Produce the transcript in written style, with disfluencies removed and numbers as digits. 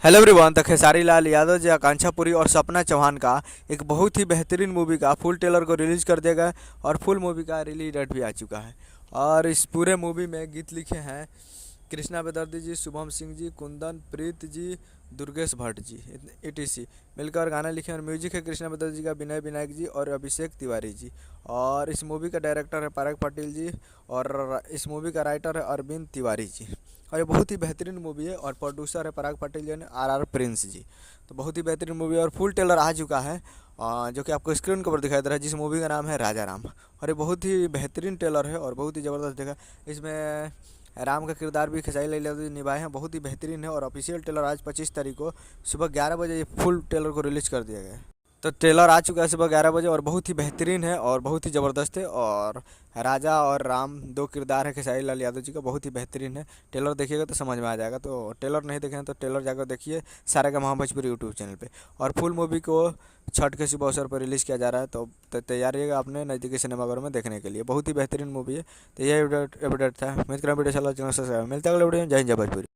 Hello everyone. तो खेसारी लाल यादव जी, आकांक्षा पुरी और सपना चौहान का एक बहुत ही बेहतरीन मूवी का फुल ट्रेलर को रिलीज़ कर दिया गया है और फुल मूवी का रिलीज डेट भी आ चुका है। और इस पूरे मूवी में गीत लिखे हैं कृष्णा बेदर्जी जी, शुभम सिंह जी, कुंदन प्रीत जी, दुर्गेश भट्ट जी, etc मिलकर गाना लिखे। और म्यूजिक है कृष्णा बेदर्जी का, विनय विनायक जी और अभिषेक तिवारी जी। और इस मूवी का डायरेक्टर है पराग पाटिल जी और इस मूवी का राइटर है अरविंद तिवारी जी। और ये बहुत ही बेहतरीन मूवी है और प्रोड्यूसर है पराग पाटिल जी ने RR प्रिंस जी। तो बहुत ही बेहतरीन मूवी है और फुल ट्रेलर आ चुका है, जो कि आपको स्क्रीन के ऊपर दिखाई दे रहा है, जिस मूवी का नाम है राजा राम। और ये बहुत ही बेहतरीन ट्रेलर है और बहुत ही ज़बरदस्त देखा। इसमें राम का किरदार भी खेसारी लाल यादव जी निभाए हैं, बहुत ही बेहतरीन है। और ऑफिशियल ट्रेलर आज 25 तारीख को सुबह 11 बजे ये फुल ट्रेलर को रिलीज़ कर दिया गया है। तो ट्रेलर आ चुका है सुबह 11 बजे और बहुत ही बेहतरीन है और बहुत ही ज़बरदस्त है। और राजा और राम दो किरदार है खेसारी लाल यादव जी का, बहुत ही बेहतरीन है। ट्रेलर देखिएगा तो समझ में आ जाएगा। तो ट्रेलर नहीं देखे हैं तो ट्रेलर जाकर देखिए सारेगामा भोजपुरी यूट्यूब चैनल पे। और फुल मूवी को छठ के शुभ अवसर पर रिलीज़ किया जा रहा है, तो तैयार रहिएगा अपने नज़दीकी सिनेमाघरों में देखने के लिए। बहुत ही बेहतरीन मूवी है। तो यह अपडेट था। उम्मीद करें वीडियो अच्छा लगा, चैनल सब्सक्राइब। मिलता है अगले वीडियो में। जय हिंद, जय भोजपुरी।